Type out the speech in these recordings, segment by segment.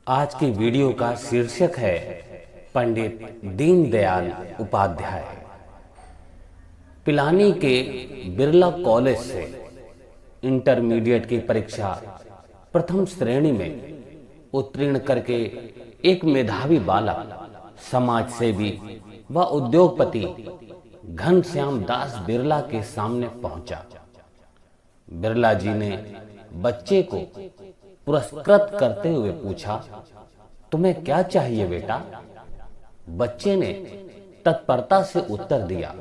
आज की वीडियो का शीर्षक है पंडित दीनदयाल उपाध्याय। पिलानी के बिरला कॉलेज से इंटरमीडिएट की परीक्षा प्रथम श्रेणी में उत्तीर्ण करके एक मेधावी बालक समाज सेवी व उद्योगपति घनश्याम दास बिरला के सामने पहुंचा। बिरला जी ने बच्चे को पुरस्कृत करते हुए पूछा, तुम्हें क्या चाहिए बेटा? बच्चे ने तत्परता से उत्तर दिया,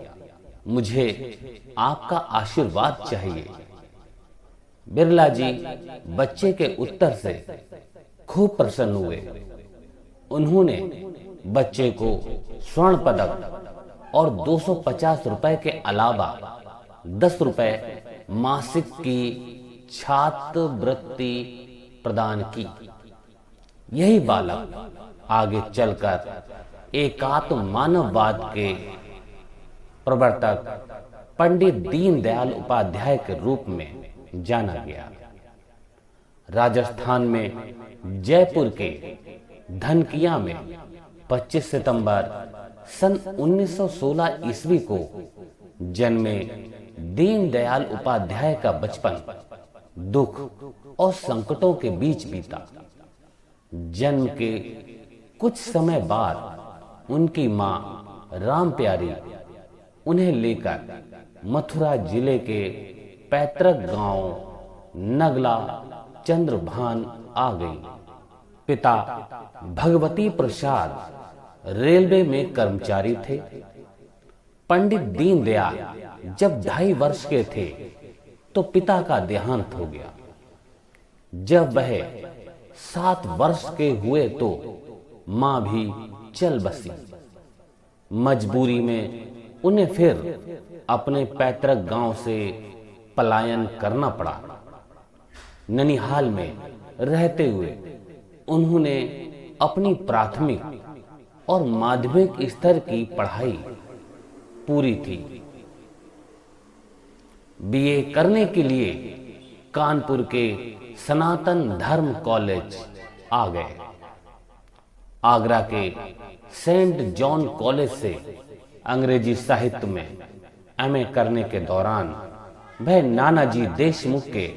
मुझे आपका आशीर्वाद चाहिए। बिरला जी बच्चे के उत्तर से खूब प्रसन्न हुए। उन्होंने बच्चे को स्वर्ण पदक और 250 रुपए के अलावा 10 रुपए मासिक की छात्रवृत्ति प्रदान की। यही बालक आगे चलकर एकात्म मानववाद के प्रवर्तक पंडित दीनदयाल उपाध्याय के रूप में जाना गया। राजस्थान में जयपुर के धनकिया में 25 सितंबर सन 1916 ईस्वी को जन्मे दीनदयाल उपाध्याय का बचपन दुख और संकटों के बीच बीता। जन्म के कुछ समय बाद उनकी मां राम प्यारी उन्हें लेकर मथुरा जिले के पैतृक गांव नगला चंद्रभान आ गई। पिता भगवती प्रसाद रेलवे में कर्मचारी थे। पंडित दीनदयाल जब 2.5 वर्ष के थे तो पिता का देहांत हो गया। जब वह 7 वर्ष के हुए तो मां भी चल बसी। मजबूरी में उन्हें फिर अपने पैतृक गांव से पलायन करना पड़ा। ननिहाल में रहते हुए उन्होंने अपनी प्राथमिक और माध्यमिक स्तर की पढ़ाई पूरी थी। बीए करने के लिए कानपुर के सनातन धर्म कॉलेज आ गए। आगरा के सेंट जॉन कॉलेज से अंग्रेजी साहित्य में एमए करने के दौरान वह नानाजी देशमुख के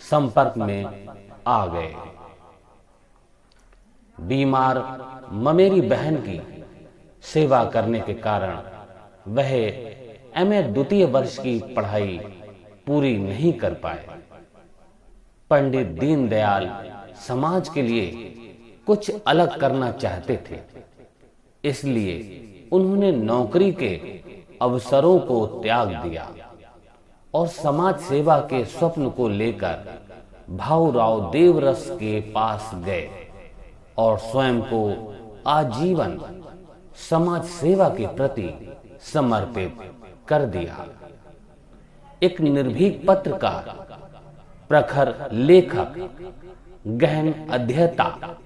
संपर्क में आ गए। बीमार ममेरी बहन की सेवा करने के कारण वह एमए द्वितीय वर्ष की पढ़ाई पूरी नहीं कर पाए। पंडित दीनदयाल समाज के लिए कुछ अलग करना चाहते थे, इसलिए उन्होंने नौकरी के अवसरों को त्याग दिया और समाज सेवा के स्वप्न को लेकर भाऊराव देवरस के पास गए और स्वयं को आजीवन समाज सेवा के प्रति समर्पित कर दिया। एक निर्भीक पत्रकार, प्रखर लेखक, गहन अध्येता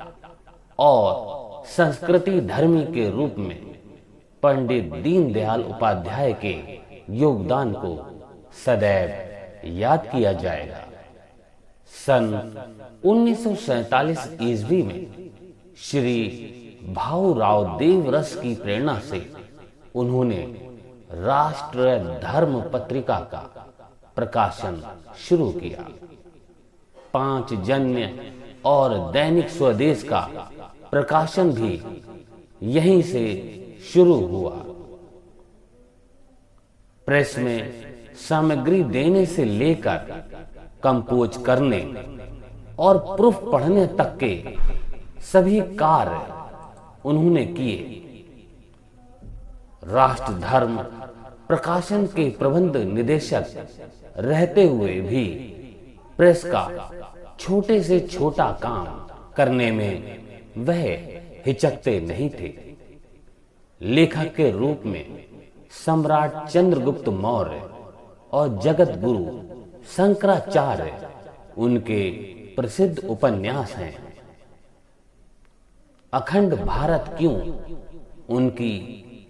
और संस्कृति धर्मी के रूप में पंडित दीनदयाल उपाध्याय के योगदान को सदैव याद किया जाएगा। सन 1947 ईस्वी में श्री भाऊराव देवरस की प्रेरणा से उन्होंने राष्ट्र धर्म पत्रिका का प्रकाशन शुरू किया। 5 जन्य और दैनिक स्वदेश का प्रकाशन भी यहीं से शुरू हुआ। प्रेस में सामग्री देने से लेकर कंपोज करने और प्रूफ पढ़ने तक के सभी कार्य उन्होंने किए। राष्ट्र धर्म प्रकाशन के प्रबंध निदेशक रहते हुए भी प्रेस का छोटे से छोटा काम करने में वह हिचकते नहीं थे। लेखक के रूप में सम्राट चंद्रगुप्त मौर्य और जगत गुरु शंकराचार्य उनके प्रसिद्ध उपन्यास हैं। अखंड भारत क्यों उनकी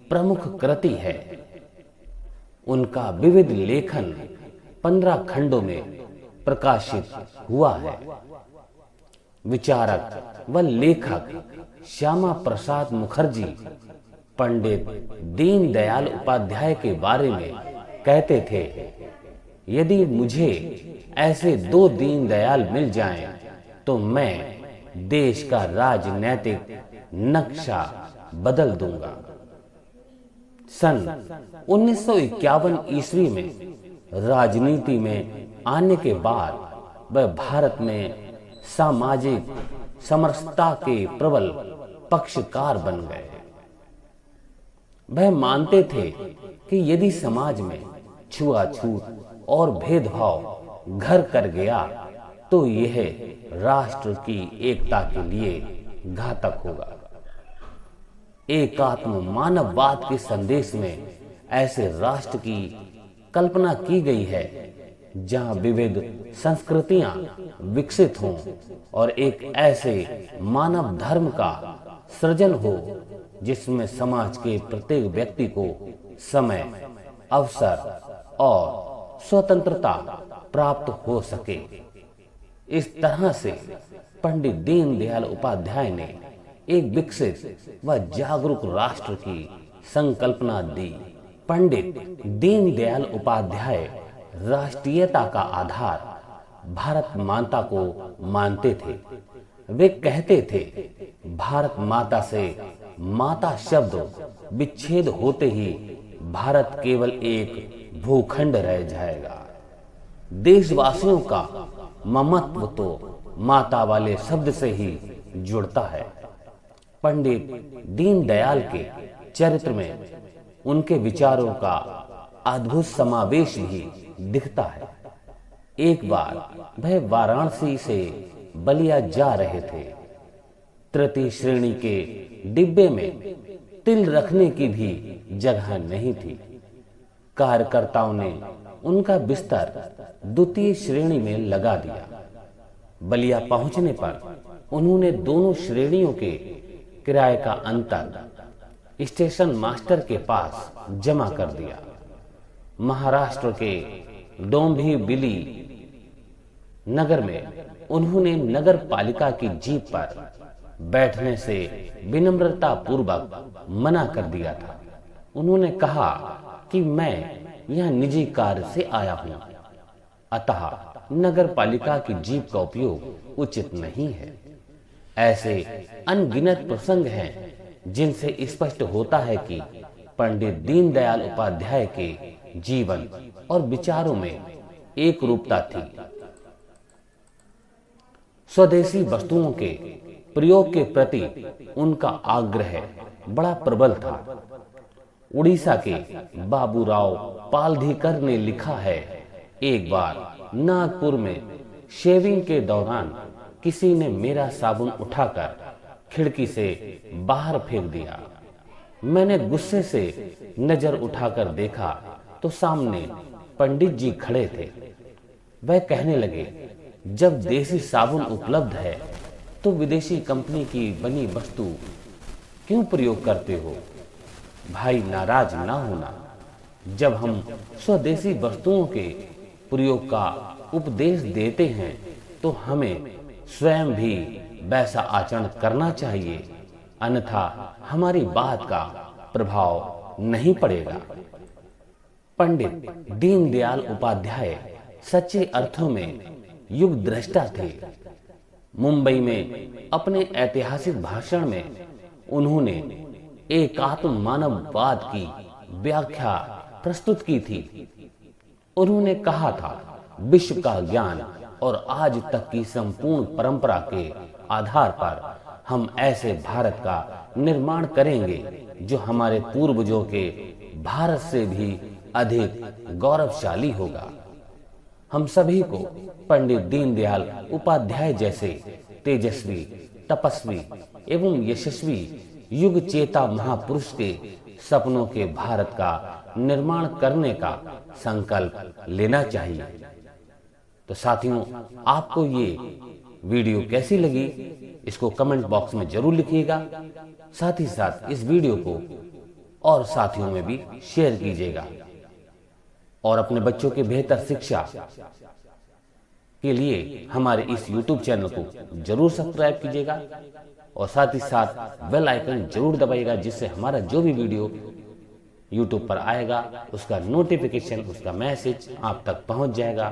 प्रमुख कृति है। उनका विविध लेखन 15 खंडों में प्रकाशित हुआ है। विचारक व लेखक श्यामा प्रसाद मुखर्जी पंडित दीनदयाल उपाध्याय के बारे में कहते थे, यदि मुझे ऐसे दो दीनदयाल मिल जाएं, तो मैं देश का राजनैतिक नक्शा बदल दूंगा। सन 1951 ईस्वी में राजनीति में आने के बाद वह भारत में सामाजिक समरसता के प्रबल पक्षकार बन गए। वह मानते थे कि यदि समाज में छुआछूत और भेदभाव घर कर गया तो यह राष्ट्र की एकता के लिए घातक होगा। एकात्म मानववाद के संदेश में ऐसे राष्ट्र की कल्पना की गई है जहां विविध संस्कृतियां विकसित हों और एक ऐसे मानव धर्म का सृजन हो जिसमें समाज के प्रत्येक व्यक्ति को समय, अवसर और स्वतंत्रता प्राप्त हो सके। इस तरह से पंडित दीनदयाल उपाध्याय ने एक विकसित व जागरूक राष्ट्र की संकल्पना दी। पंडित दीनदयाल उपाध्याय राष्ट्रीयता का आधार भारत माता को मानते थे। वे कहते थे, भारत माता से माता शब्द विच्छेद होते ही भारत केवल एक भूखंड रह जाएगा। देशवासियों का ममत्व तो माता वाले शब्द से ही जुड़ता है। पंडित दीनदयाल के चरित्र में उनके विचारों का अद्भुत समावेश भी दिखता है। एक बार वह वाराणसी से बलिया जा रहे थे। तृतीय श्रेणी के डिब्बे में तिल रखने की भी जगह नहीं थी। कार्यकर्ताओं ने उनका बिस्तर द्वितीय श्रेणी में लगा दिया। बलिया पहुंचने पर उन्होंने दोनों श्रेणियों के किराए का अंतर स्टेशन मास्टर के पास जमा कर दिया। महाराष्ट्र के डोंबिवली नगर में उन्होंने नगर पालिका की जीप पर बैठने से विनम्रता पूर्वक मना कर दिया था। उन्होंने कहा कि मैं यह निजी कार्य से आया हूं, अतः नगर पालिका की जीप का उपयोग उचित नहीं है। ऐसे अनगिनत प्रसंग हैं जिनसे स्पष्ट होता है कि पंडित दीनदयाल उपाध्याय के जीवन और विचारों में एक रूपता थी। स्वदेशी वस्तुओं के प्रयोग के प्रति उनका आग्रह बड़ा प्रबल था। उड़ीसा के बाबूराव पालधीकर ने लिखा है, एक बार नागपुर में शेविंग के दौरान किसी ने मेरा साबुन उठाकर खिड़की से बाहर फेंक दिया। मैंने गुस्से से नजर उठाकर देखा तो सामने पंडित जी खड़े थे। वह कहने लगे, जब देसी साबुन उपलब्ध है तो विदेशी कंपनी की बनी वस्तु क्यों प्रयोग करते हो? भाई, नाराज ना होना। जब हम स्वदेशी वस्तुओं के प्रयोग का उपदेश देते हैं तो हमें स्वयं भी वैसा आचरण करना चाहिए, अन्यथा हमारी बात का प्रभाव नहीं पड़ेगा। पंडित दीनदयाल उपाध्याय सच्चे अर्थों में युग दृष्टा थे। मुंबई में अपने ऐतिहासिक भाषण में उन्होंने एकात्म मानववाद की व्याख्या प्रस्तुत की थी। उन्होंने कहा था, विश्व का ज्ञान और आज तक की संपूर्ण परंपरा के आधार पर हम ऐसे भारत का निर्माण करेंगे जो हमारे पूर्वजों के भारत से भी अधिक गौरवशाली होगा। हम सभी को पंडित दीनदयाल उपाध्याय जैसे तेजस्वी, तपस्वी एवं यशस्वी युग चेता महापुरुष के सपनों के भारत का निर्माण करने का संकल्प लेना चाहिए। तो साथियों, आपको ये वीडियो कैसी लगी इसको कमेंट बॉक्स में जरूर लिखिएगा। साथ ही साथ इस वीडियो को और साथियों में भी शेयर कीजिएगा और अपने बच्चों की बेहतर शिक्षा के लिए हमारे इस YouTube चैनल को जरूर सब्सक्राइब कीजिएगा और साथ ही साथ बेल आइकन जरूर दबाइएगा, जिससे हमारा जो भी वीडियो YouTube पर आएगा उसका नोटिफिकेशन, उसका मैसेज आप तक पहुंच जाएगा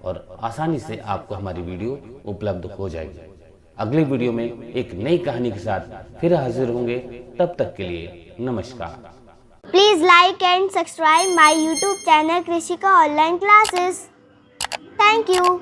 और आसानी से आपको हमारी वीडियो उपलब्ध हो जाएगी। अगली वीडियो में एक नई कहानी के साथ फिर हाजिर होंगे। तब तक के लिए नमस्कार। Please like and subscribe my YouTube channel Krishika Online Classes. Thank you.